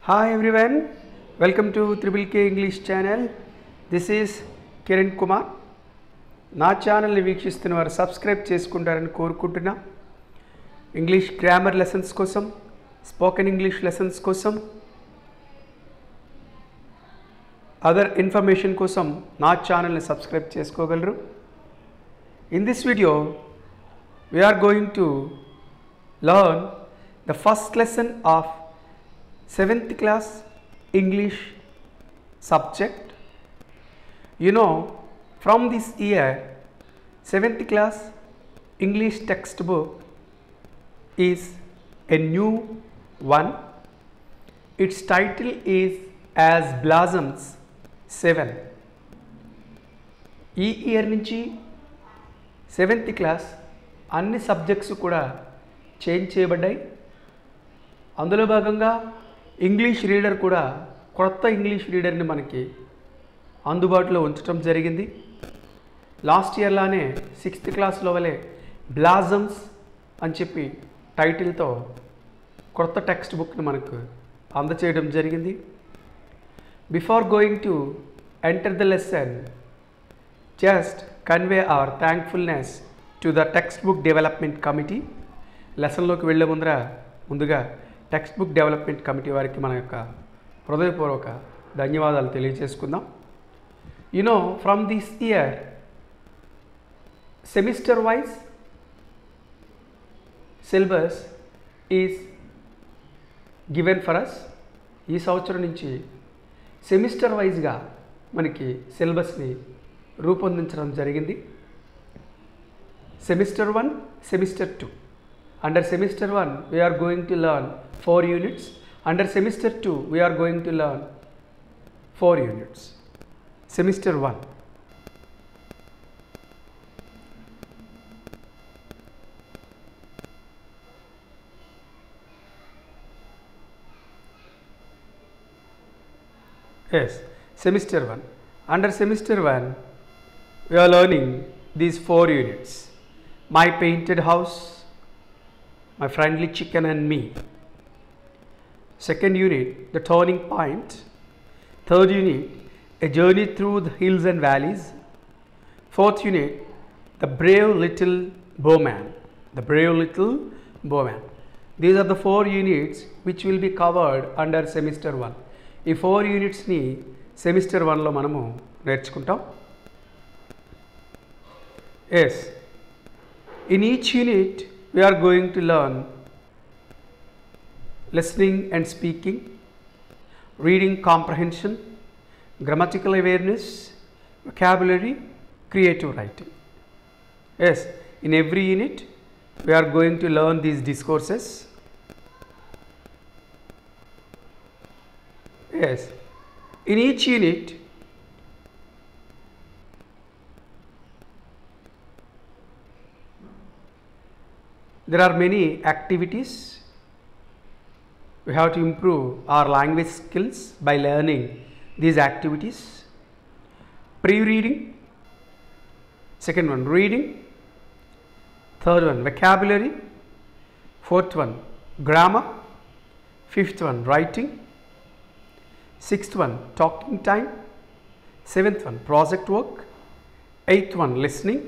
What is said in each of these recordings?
Hi everyone, welcome to Triple K English channel. This is Kiran Kumar. నా ఛానల్ని వీక్షిస్తున్న వారు సబ్స్క్రైబ్ చేసుకుంటారని కోరుకుంటున్నా. ఇంగ్లీష్ గ్రామర్ లెసన్స్ కోసం, స్పోకెన్ ఇంగ్లీష్ లెసన్స్ కోసం, అదర్ ఇన్ఫర్మేషన్ కోసం నా ఛానల్ని సబ్స్క్రైబ్ చేసుకోగలరు. In this video, we are going to learn the first lesson of 7th class English subject. You know, from this year 7th class English textbook is a new one. Its title is As Blossoms 7. ఈ year నుంచి 7th class అన్ని subjects కూడా change చేయబడ్డాయి. అందులో భాగంగా English reader కూడా కొత్త English రీడర్ని మనకి అందుబాటులో ఉంచడం జరిగింది. లాస్ట్ ఇయర్ లానే 6th క్లాస్లో వలె బ్లాజమ్స్ అని చెప్పి టైటిల్తో కొత్త టెక్స్ట్ బుక్ని మనకు అందచేయడం జరిగింది. Before going to enter the lesson, just convey our thankfulness to the text book development committee. లెసన్లోకి వెళ్ళే ముందుగా టెక్స్ట్ బుక్ డెవలప్మెంట్ కమిటీ వారికి మన యొక్క హృదయపూర్వక ధన్యవాదాలు తెలియజేసుకుందాం. You know, from this year, semester wise syllabus is given for us. ఈ సంవత్సరం నుంచి సెమిస్టర్ వైజ్గా మనకి సిలబస్ని రూపొందించడం జరిగింది. Semester 1, semester 2. Under semester 1 we are going to learn 4 units. Under semester 2 we are going to learn 4 units. Semester 1. Yes, semester 1. Under semester 1 we are learning these 4 units. My Painted House, My Friendly Chicken and Me. Second unit, The Turning Point. Third unit, A Journey Through the Hills and Valleys. Fourth unit, The Brave Little Bowman. The Brave Little Bowman. These are the 4 units which will be covered under semester 1. ఈ 4 యూనిట్స్ని semester 1లో మనము నేర్చుకుంటాం. Yes, in each unit we are going to learn listening and speaking, reading comprehension, grammatical awareness, vocabulary, creative writing. Yes, in every unit we are going to learn these discourses. Yes, in each unit there are many activities. We have to improve our language skills by learning these activities. Pre-reading, second one reading, third one vocabulary, fourth one grammar, fifth one writing, sixth one talking time, seventh one project work, eighth one listening,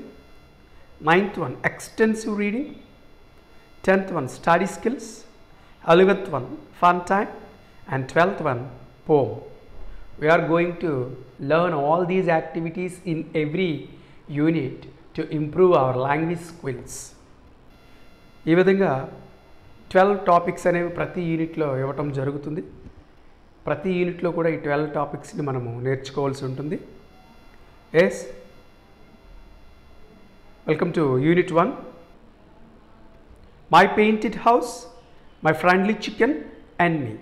ninth one extensive reading, 10th one study skills, 11th one fun time, and 12th one poem. We are going to learn all these activities in every unit to improve our language skills. ఈ విధంగా 12 topics అనేవి ప్రతి యూనిట్లో ఇవ్వటం జరుగుతుంది. ప్రతి యూనిట్లో కూడా ఈ 12 టాపిక్స్ని మనము నేర్చుకోవాల్సి ఉంటుంది. Yes, welcome to unit 1. My Painted House, My Friendly Chicken and Me.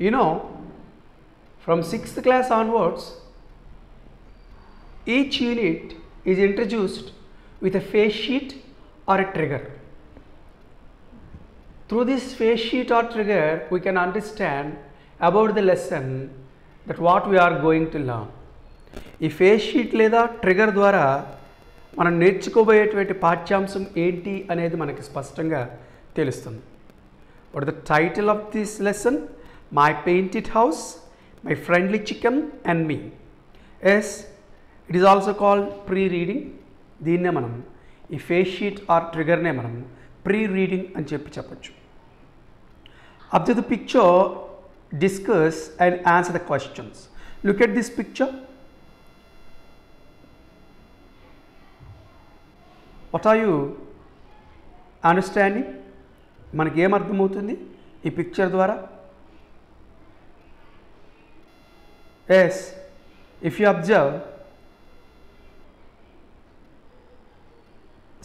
You know, from 6th class onwards, each unit is introduced with a face sheet or a trigger. Through this face sheet or trigger, we can understand about the lesson that what we are going to learn. ఈ face sheet లేదా trigger ద్వారా మనం నేర్చుకోబోయేటువంటి పాఠ్యాంశం ఏంటి అనేది మనకి స్పష్టంగా తెలుస్తుంది. What is the title of this lesson? my painted house, my friendly chicken and me. Yes, it is also called pre-reading. దీన్నే మనం ఈ ఫేస్ షీట్ ఆర్ ట్రిగర్నే మనం ప్రీ-రీడింగ్ అని చెప్పచ్చు. Observe the picture, discuss and answer the questions. Look at this picture. What are you understanding? మనకి ఏమర్థమవుతుంది ఈ picture ద్వారా? Yes, if you observe,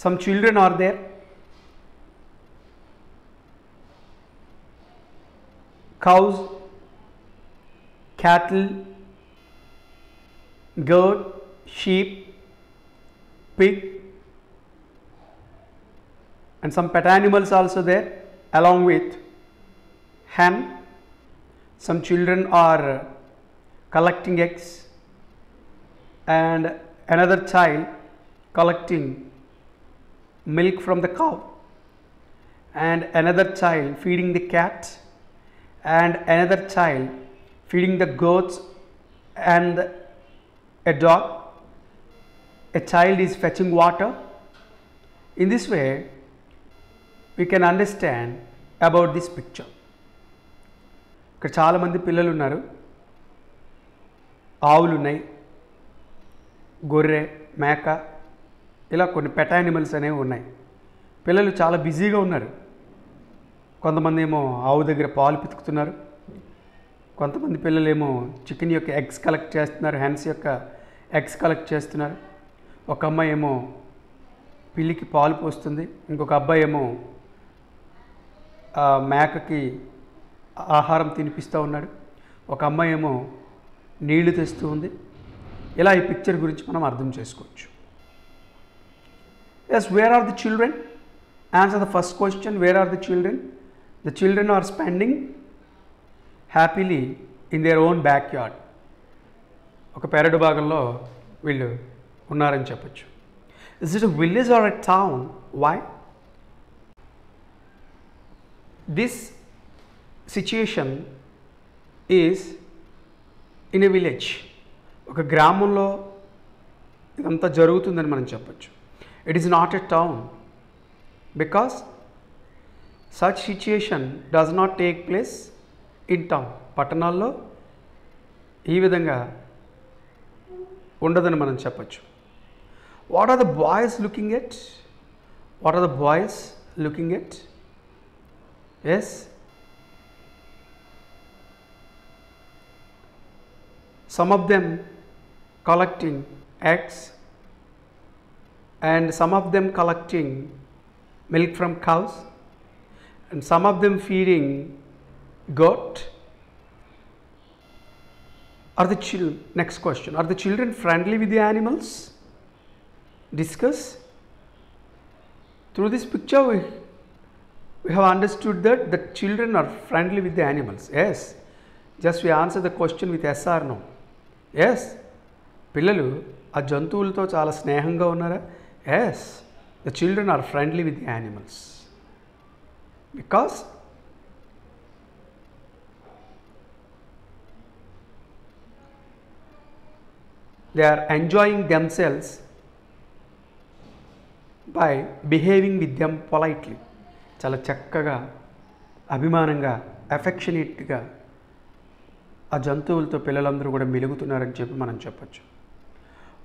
some children are there. Cows, cattle, goat, sheep, pig, and some pet animals also there along with hen. Some children are collecting eggs and another child collecting milk from the cow, and another child feeding the cat, and another child feeding the goats and a dog. A child is fetching water. In this way we can understand about this picture. ఇక్కడ చాలామంది పిల్లలు ఉన్నారు. ఆవులు ఉన్నాయి, గొర్రె, మేక, ఇలా కొన్ని పెట్ యానిమల్స్ అనేవి ఉన్నాయి. పిల్లలు చాలా బిజీగా ఉన్నారు. కొంతమంది ఏమో ఆవు దగ్గర పాలు పితుకుతున్నారు, కొంతమంది పిల్లలు ఏమో చికెన్ యొక్క ఎగ్స్ కలెక్ట్ చేస్తున్నారు, హెన్స్ యొక్క ఎగ్స్ కలెక్ట్ చేస్తున్నారు. ఒక అమ్మాయి ఏమో పిల్లికి పాలు పోస్తుంది, ఇంకొక అబ్బాయి ఏమో మేకకి ఆహారం తినిపిస్తూ ఉన్నాడు, ఒక అమ్మాయి ఏమో నీళ్లు తెస్తూ ఉంది. ఇలా ఈ పిక్చర్ గురించి మనం అర్థం చేసుకోవచ్చు. Yes, where are the children? Answer the first question, where are the children? The children are spending happily in their own backyard. ఒక పెరడు భాగంలో వీళ్ళు ఉన్నారని చెప్పచ్చు. Is it a village or a town? Why? This situation is in a village. ఒక గ్రామంలో ఇదంతా జరుగుతుందని మనం చెప్పచ్చు. It is not a town because such situation does not take place in town. పట్టణాల్లో ఈ విధంగా ఉండదని మనం చెప్పచ్చు. What are the boys looking at? What are the boys looking at? Yes, some of them collecting eggs and some of them collecting milk from cows, and some of them feeding goat. Are the children, next question, are the children friendly with the animals? Discuss. Through this picture we have understood that the children are friendly with the animals. Yes, just we answer the question with yes or no. Yes, పిల్లలు ఆ జంతువులతో చాలా స్నేహంగా ఉన్నారా? Yes, the children are friendly with the animals because they are enjoying themselves by behaving with them politely. చాలా చక్కగా, అభిమానంగా, అఫెక్షనేట్గా ఆ జంతువులతో పిల్లలందరూ కూడా మెలుగుతున్నారని చెప్పి మనం చెప్పచ్చు.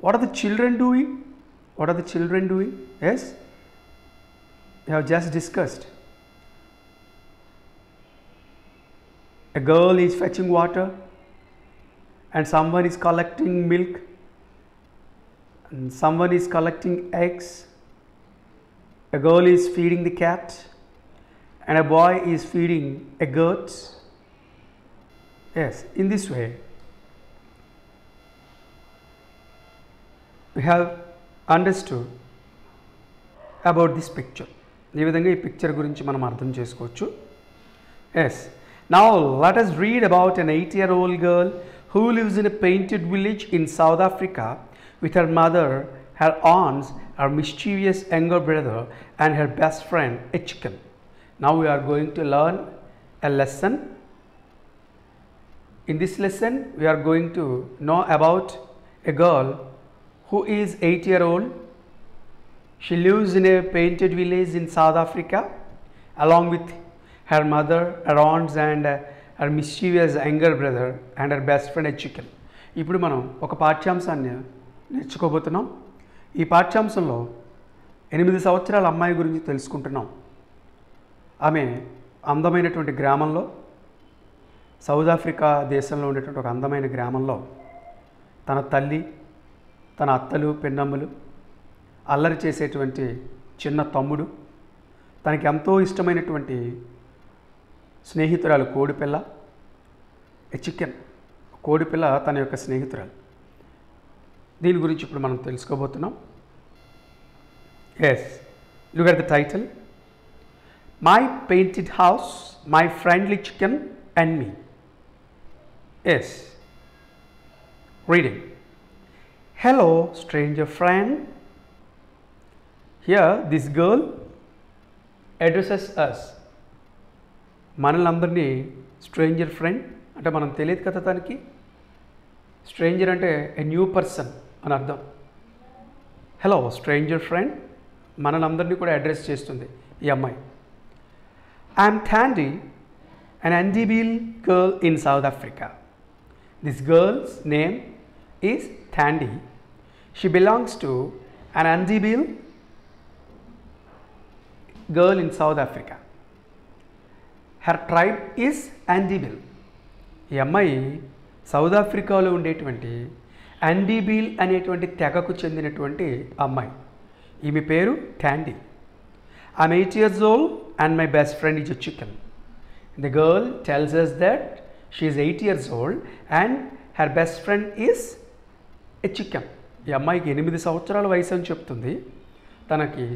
What are the children doing? What are the children doing? Yes, we have just discussed. A girl is fetching water and someone is collecting milk and someone is collecting eggs. A girl is feeding the cat and a boy is feeding a goat. Yes, in this way we have understood about this picture. ఈ విధంగా ఈ picture గురించి మనం అర్థం చేసుకోవచ్చు. Yes, now let us read about an 8-year-old girl who lives in a painted village in South Africa with her mother, her aunts, her mischievous younger brother and her best friend, a chicken. Now we are going to learn a lesson In this lesson, we are going to know about a girl who is 8-year-old. She lives in a painted village in South Africa along with her mother, her aunts and her mischievous younger brother and her best friend a chicken. ఇప్పుడు మనం ఒక పాఠ్యాంశాన్ని నేర్చుకోబోతున్నాం. ఈ పాఠ్యాంశంలో 8 సంవత్సరాల అమ్మాయి గురించి తెలుసుకుంటున్నాం. ఆమె అందమైనటువంటి గ్రామంలో, సౌత్ ఆఫ్రికా దేశంలో ఉండేటువంటి ఒక అందమైన గ్రామంలో తన తల్లి, తన అత్తలు, పిన్నమ్మలు, అల్లరి చేసేటువంటి చిన్న తమ్ముడు, తనకి ఎంతో ఇష్టమైనటువంటి స్నేహితురాలు కోడిపిల్ల, ఏ చికెన్, కోడిపిల్ల తన యొక్క స్నేహితురాలు. దీని గురించి ఇప్పుడు మనం తెలుసుకోబోతున్నాం. Yes, look at the title, my painted house, my friendly chicken and me. Yes, reading. Hello, stranger friend. Here, this girl addresses us. మనల్ని స్ట్రేంజర్ ఫ్రెండ్ అంటే మనం తెలియదు కదా తనకి. స్ట్రేంజర్ అంటే ఎ న్యూ పర్సన్ అని అర్థం. హలో స్ట్రేంజర్ ఫ్రెండ్, మనల్ని కూడా అడ్రస్ చేస్తుంది ఈ అమ్మాయి. I'm Thandi, an Ndebele girl in South Africa. This girl's name is Thandi. She belongs to an Ndebele girl in South Africa. Her tribe is Ndebele. ఈ అమ్మాయి south ఆఫ్రికాలో ఉండేటువంటి Ndebele అనేటువంటి తెగకు చెందినటువంటి అమ్మాయి. ఈమె పేరు థాండీ. I'm 8 years old and my best friend is a chicken. The girl tells us that she is 8 years old and her best friend is a chicken. ఈ అమ్మాయికి 8 సంవత్సరాల వయసు అని చెప్తుంది. తనకి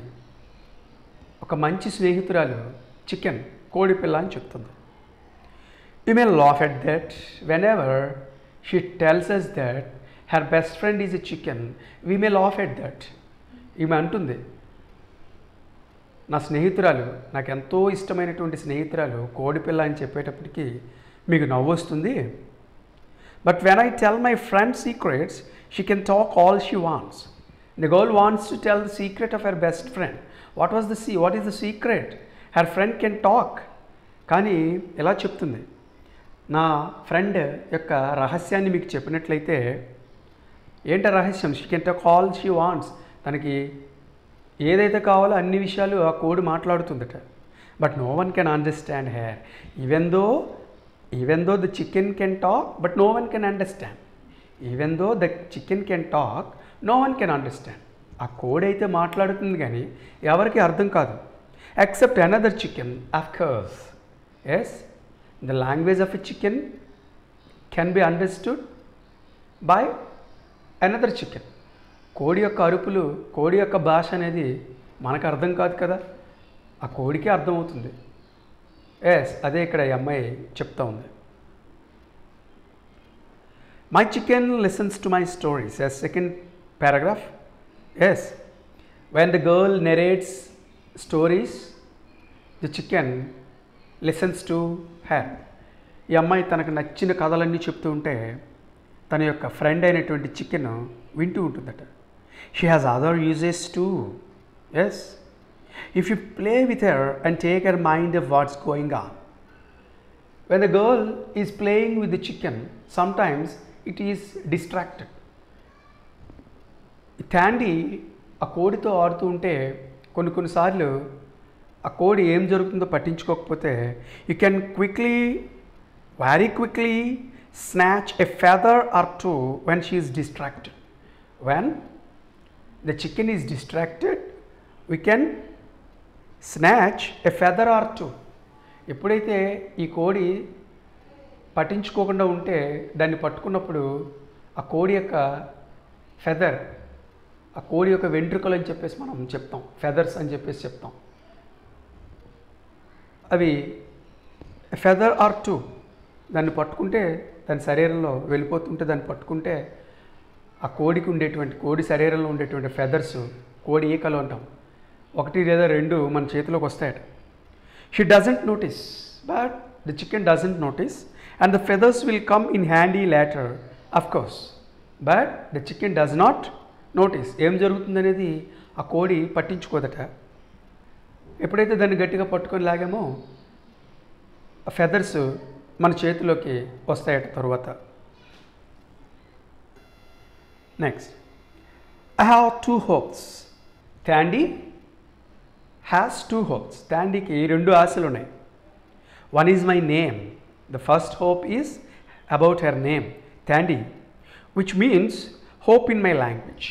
ఒక మంచి స్నేహితురాలు చికెన్, కోడిపిల్ల అని చెప్తుంది. You may laugh at that. Whenever she tells us that her best friend is a chicken, we may laugh at that. ఈమె అంటుంది, నా స్నేహితురాలు, నాకు ఎంతో ఇష్టమైనటువంటి స్నేహితురాలు కోడిపిల్ల అని చెప్పేటప్పటికి మీకు నవ్వు వస్తుంది. But when I tell my friend secrets, she can talk all she wants. The girl wants to tell the secret of her best friend. What is the secret? Her friend can talk. కానీ ఎలా చెప్తుంది, నా friend యొక్క రహస్యాన్ని మీకు చెప్పినట్లయితే, ఏంట రహస్యం? She can talk all she wants. తనకి ఏదైతే కావాలో అన్ని విషయాలు ఆ కోడి మాట్లాడుతుందట. But no one can understand her. Even though the chicken can talk, but no one can understand. Even though the chicken can talk, no one can understand. ఆ కోడి అయితే మాట్లాడుతుంది కానీ ఎవరికి అర్థం కాదు. Except another chicken, of course. Yes, the language of a chicken can be understood by another chicken. కోడి యొక్క అరుపులు, కోడి యొక్క భాష అనేది మనకు అర్థం కాదు కదా, ఆ కోడికే అర్థమవుతుంది. ఎస్, అదే ఇక్కడ ఈ అమ్మాయి చెప్తా ఉంది. My chicken listens to my stories. Yes, second paragraph. Yes, when the girl narrates stories, the chicken listens to her. ఈ అమ్మాయి తనకు నచ్చిన కథలన్నీ చెప్తూ ఉంటే తన యొక్క ఫ్రెండ్ అయినటువంటి చికెన్ వింటూ ఉంటుందట. She has other uses too. Yes, if you play with her and take her mind of what's going on. When the girl is playing with the chicken, sometimes it is distracted. థాండీ ఆ కోడితో ఆడుతూ ఉంటే కొన్నిసార్లు ఆ కోడి ఏం జరుగుతుందో పట్టించుకోకపోతే you can very quickly snatch a feather or two when she is distracted. When the chicken is distracted, we can snatch a feather or two. ఎప్పుడైతే ఈ కోడి పట్టించుకోకుండా ఉంటే దాన్ని పట్టుకున్నప్పుడు ఆ కోడి యొక్క ఫెదర్, ఆ కోడి యొక్క వెంట్రుకలు అని చెప్పేసి మనం చెప్తాం, ఫెదర్స్ అని చెప్పేసి చెప్తాం. అవి ఫెదర్ ఆర్ టూ దాన్ని పట్టుకుంటే దాని శరీరంలో వెళ్ళిపోతుంటే దాన్ని పట్టుకుంటే ఆ కోడికి ఉండేటువంటి, కోడి శరీరంలో ఉండేటువంటి ఫెదర్స్, కోడి ఈకలు అంటాం, 1 లేదా 2 మన చేతిలోకి వస్తాయట. She doesn't notice, but the chicken doesn't notice and the feathers will come in handy later, of course. But the chicken does not notice. ఏం జరుగుతుందనేది ఆ కోడి పట్టించుకోదట. ఎప్పుడైతే దాన్ని గట్టిగా పట్టుకొని లాగామో ఆ ఫెదర్స్ మన చేతిలోకి వస్తాయట తరువాత. Next, I have two hopes. Tandy has two hopes. టాండీకి రెండు ఆశలు ఉన్నాయి. One is my name. The first hope is about her name, Tandy, which means hope in my language.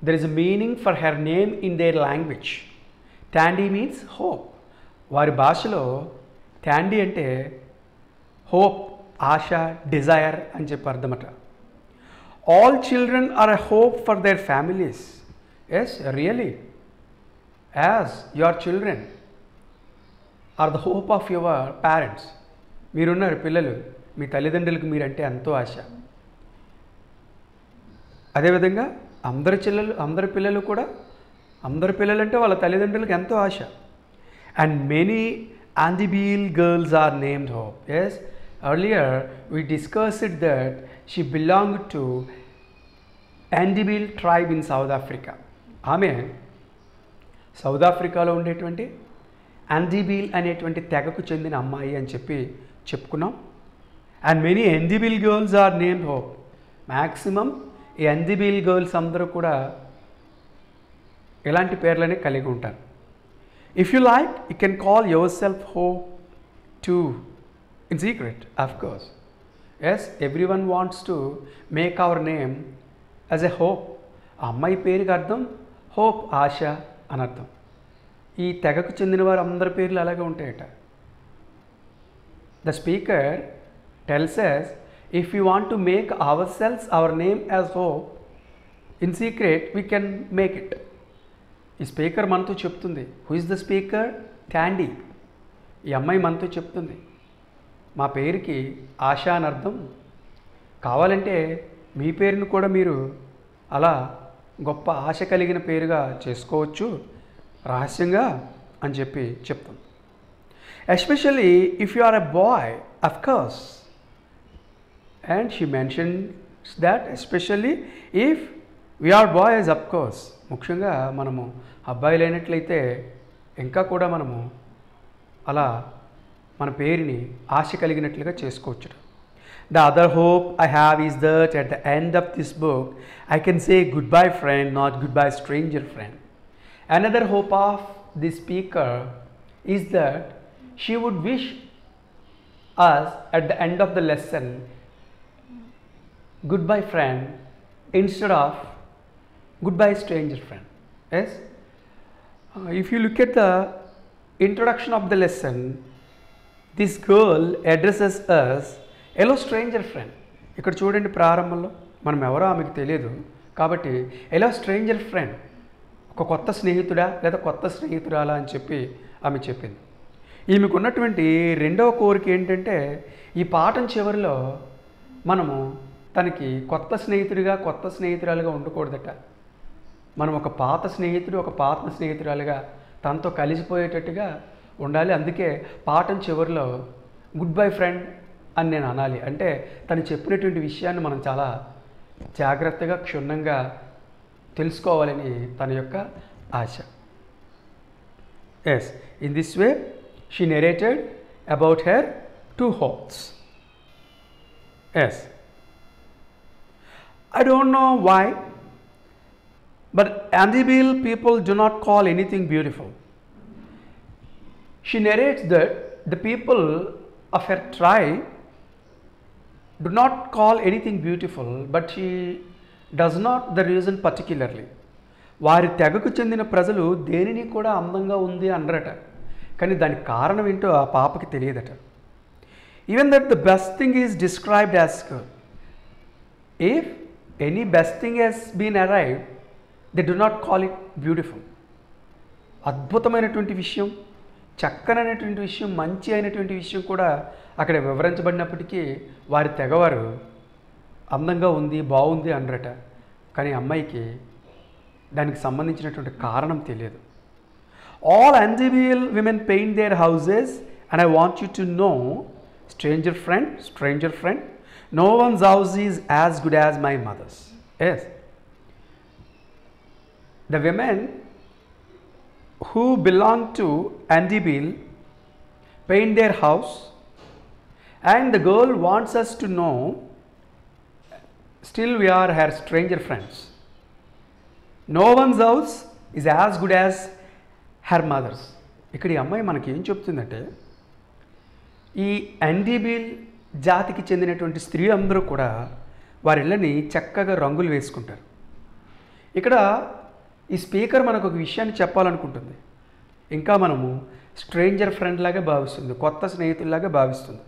There is a meaning for her name in their language. Tandy means hope. వారి భాషలో టాండీ అంటే hope, ఆశ, Dzire అని చెప్పి అర్థమట. All children are a hope for their families. Yes, really. As your children are the hope of your parents. మీరున్నారు పిల్లలు, మీ తల్లిదండ్రులకు మీరంటే ఎంతో ఆశ. అదేవిధంగా అందరి పిల్లలు కూడా, అందరి పిల్లలంటే వాళ్ళ తల్లిదండ్రులకు ఎంతో ఆశ. And many Andibeel girls are named Hope. Yes, earlier we discussed that she belonged to Andibeel tribe in South Africa. ఆమె సౌత్ ఆఫ్రికాలో ఉండేటువంటి Andibeel అనేటువంటి తెగకు చెందిన అమ్మాయి అని చెప్పి చెప్పుకున్నాం. And many Andibeel girls are named Hope. Maximum ఈ Andibeel గర్ల్స్ అందరూ కూడా ఎలాంటి పేర్లనే కలిగి ఉంటారు. If you like you can call yourself Hope too in secret, of course. Yes, everyone wants to make our name as a Hope. ఆ అమ్మాయి పేరుకి అర్థం హోప్, ఆశ అని అర్థం. ఈ తెగకు చెందిన వారు అందరి పేర్లు అలాగే ఉంటాయట. The speaker tells us, if we want to make ourselves, our name as hope, in secret we can make it. ఈ స్పీకర్ మనతో చెప్తుంది. Who is the speaker? Thandi. ఈ అమ్మాయి మనతో చెప్తుంది, మా పేరుకి ఆశ అని అర్థం. కావాలంటే మీ పేరును కూడా మీరు అలా గొప్ప ఆశ కలిగిన పేరుగా చేసుకోవచ్చు రహస్యంగా అని చెప్పి చెప్తుంది. Especially if you are a boy, of course. And she mentions that especially if we are boys, of course. ముఖ్యంగా మనము అబ్బాయిలైనట్లయితే ఇంకా కూడా మనము అలా మన పేరుని ఆశ కలిగినట్లుగా చేసుకోవచ్చు. The other hope I have is that at the end of this book I can say goodbye friend, not goodbye stranger friend. Another hope of the speaker is that she would wish us at the end of the lesson goodbye friend instead of goodbye stranger friend. Yes, if you look at the introduction of the lesson, this girl addresses us hello stranger friend. ఇక్కడ చూడండి, ప్రారంభంలో మనం ఎవరో ఆమెకు తెలియదు కాబట్టి hello stranger friend, ఒక కొత్త స్నేహితుడా లేదా కొత్త స్నేహితురాలా అని చెప్పి ఆమె చెప్పింది. ఈమెకు ఉన్నటువంటి రెండవ కోరిక ఏంటంటే ఈ పాఠం చివరిలో మనము తనకి కొత్త స్నేహితుడిగా కొత్త స్నేహితురాలుగా ఉండకూడదట. మనం ఒక పాత స్నేహితుడు ఒక పాత స్నేహితురాలుగా తనతో కలిసిపోయేటట్టుగా ఉండాలి. అందుకే పాఠం చివరిలో గుడ్ బై ఫ్రెండ్ అని నేను అనాలి. అంటే తను చెప్పినటువంటి విషయాన్ని మనం చాలా జాగ్రత్తగా క్షుణ్ణంగా తెలుసుకోవాలని తన యొక్క ఆశ. Yes, in this way she narrated about her two hopes. Yes, I don't know why, but Andibeel people do not call anything beautiful. She narrates that the people of her tribe do not call anything beautiful, but she does not the reason particularly. వారి తెగకు చెందిన ప్రజలు దేనిని కూడా అందంగా ఉంది అనరట, కానీ దానికి కారణం ఏంటో ఆ పాపకి తెలియదట. Even that the best thing is described as good. If any best thing has been arrive, they do not call it beautiful. అద్భుతమైనటువంటి విషయం, చక్కనైనటువంటి విషయం, మంచి అయినటువంటి విషయం కూడా అక్కడ వివరించబడినప్పటికీ వారి తెగవారు అందంగా ఉంది, బాగుంది అనరట. కానీ అమ్మాయికి దానికి సంబంధించినటువంటి కారణం తెలియదు. All Andibeel women paint their houses and I want you to know stranger friend, no one's house is as good as my mother's. Yes. The women who belong to Andibil paint their house, and the girl wants us to know, still we are her stranger friends. No one's house is as good as her mother's. ఇక్కడ ఈ అమ్మాయి మనకి ఏం చెప్తుందంటే, ఈ అండిబిల్ జాతికి చెందినటువంటి స్త్రీలందరూ కూడా వారి ఇళ్ళని చక్కగా రంగులు వేసుకుంటారు. ఇక్కడ ఈ స్పీకర్ మనకు ఒక విషయాన్ని చెప్పాలనుకుంటుంది. ఇంకా మనము స్ట్రేంజర్ ఫ్రెండ్ లాగా భావిస్తుంది, కొత్త స్నేహితుల్లాగా భావిస్తుంది.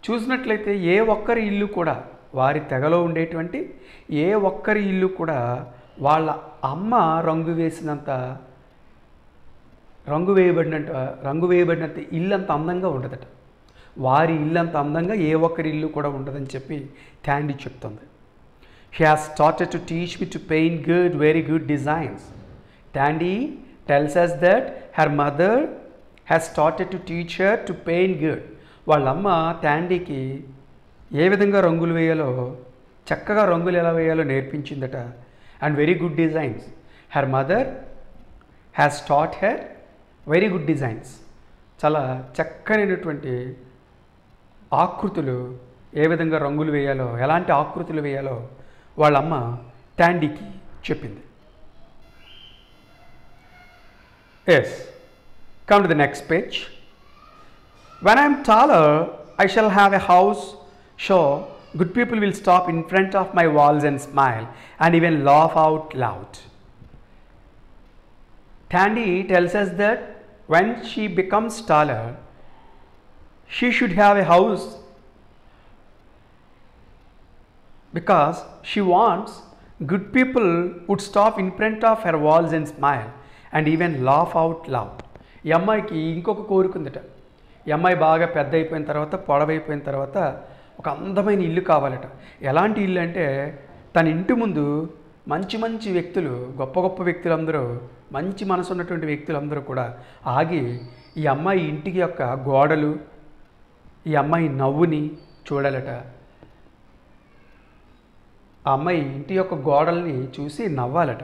చూసినట్లయితే ఏ ఒక్కరి ఇల్లు కూడా, వారి తెగలో ఉండేటువంటి ఏ ఒక్కరి ఇల్లు కూడా వాళ్ళ అమ్మ రంగు వేయబడినంత ఇల్లు అంత అందంగా ఉండదట. వారి ఇల్లు అంత అందంగా ఏ ఒక్కరి ఇల్లు కూడా ఉండదని చెప్పి టాండీ చెప్తుంది. She has started to teach me to paint very good designs. Tandy tells us that her mother has started to teach her to paint good. వాళ్ళ అమ్మ టాండీకి ఏ విధంగా రంగులు వేయాలో, చక్కగా రంగులు ఎలా వేయాలో నేర్పించిందట. And very good designs. Her mother has taught her very good designs. చాలా చక్కనైనటువంటి ఆకృతులు, ఏ విధంగా రంగులు వేయాలో, ఎలాంటి ఆకృతులు వేయాలో వాళ్ళమ్మ టాండీకి చెప్పింది. Yes, come to the next page. When I am taller, I shall have a house show. Good people will stop in front of my walls and smile and even laugh out loud. Tandy tells us that when she becomes taller, she should have a house because she wants good people would stop in front of her walls and smile and even laugh out loud. ఈ అమ్మాయికి ఇంకొక కోరిక ఉందట. ఈ అమ్మాయి బాగా పెద్ద అయిపోయిన తర్వాత, పొడవైపోయిన తర్వాత ఒక అందమైన ఇల్లు కావాలట. ఎలాంటి ఇల్లు అంటే, తన ఇంటి ముందు మంచి మంచి వ్యక్తులు, గొప్ప గొప్ప వ్యక్తులందరూ, మంచి మనసు ఉన్నటువంటి వ్యక్తులందరూ కూడా ఆగి ఈ అమ్మాయి ఇంటికి యొక్క గోడలు, ఈ అమ్మాయి నవ్వుని చూడాలట. ఆ అమ్మాయి ఇంటి యొక్క గోడల్ని చూసి నవ్వాలట.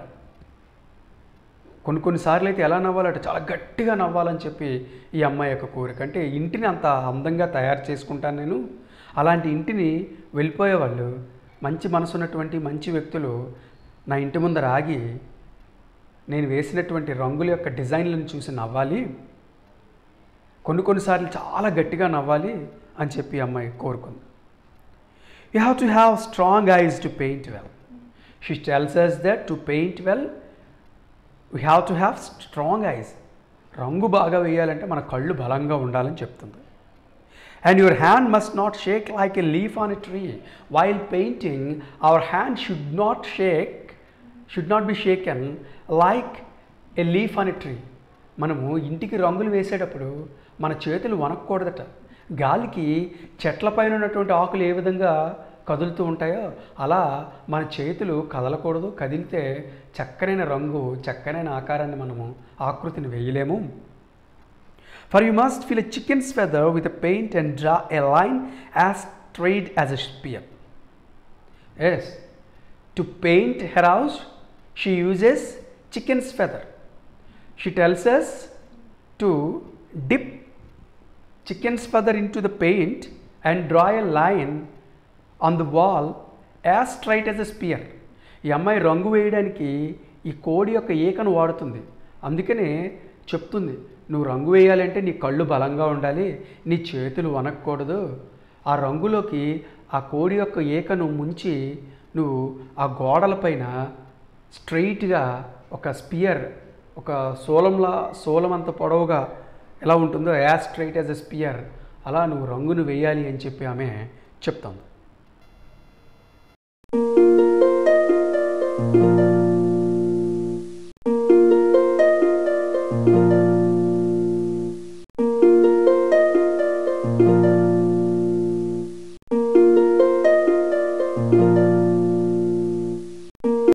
కొన్నిసార్లు అయితే ఎలా నవ్వాలట, చాలా గట్టిగా నవ్వాలని చెప్పి ఈ అమ్మాయి యొక్క కోరిక. అంటే ఇంటిని అంత అందంగా తయారు చేసుకుంటాను నేను, అలాంటి ఇంటిని వెళ్ళిపోయేవాళ్ళు, మంచి మనసు ఉన్నటువంటి మంచి వ్యక్తులు నా ఇంటి ముందర ఆగి నేను వేసినటువంటి రంగుల యొక్క డిజైన్లను చూసి నవ్వాలి, కొన్నిసార్లు చాలా గట్టిగా నవ్వాలి అని చెప్పి అమ్మాయి కోరుకుంది. You have to have strong eyes to paint well. She tells us that to paint well, we have to have strong eyes. రంగు బాగా వేయాలంటే మన కళ్ళు బలంగా ఉండాలని చెప్తుంది. And your hand must not shake like a leaf on a tree. While painting, our hand should not be shaken like a leaf on a tree. మనము ఇంటికి రంగులు వేసేటప్పుడు మన చేతులు వణకూడదట. గాలికి చెట్లపైన ఉన్నటువంటి ఆకులు ఏ విధంగా కదులుతూ ఉంటాయో అలా మన చేతులు కదలకూడదు. కదిలితే చక్కనైన రంగు, చక్కనైన ఆకారాన్ని మనము ఆకృతిని వేయలేము. For you must fill a chicken's feather with a paint and draw a line as straight as a spear. Yes, to paint her house, she uses chicken's feather. She tells us to dip chicken's feather into the paint and draw a line on the wall as straight as a spear. ఈ అమ్మాయి రంగు వేయడానికి ఈ కోడి యొక్క ఈకను వాడుతుంది. అందుకనే చెప్తుంది, నువ్వు రంగు వేయాలంటే నీ కళ్ళు బలంగా ఉండాలి, నీ చేతులు వనకూడదు. ఆ రంగులోకి ఆ కోడి యొక్క ఈకను ముంచి నువ్వు ఆ గోడలపైన స్ట్రైట్గా ఒక స్పియర్, ఒక సోలం అంత పొడవుగా ఎలా ఉంటుందో, as straight as a spear, అలా నువ్వు రంగును వేయాలి అని చెప్పి ఆమె చెప్తాను.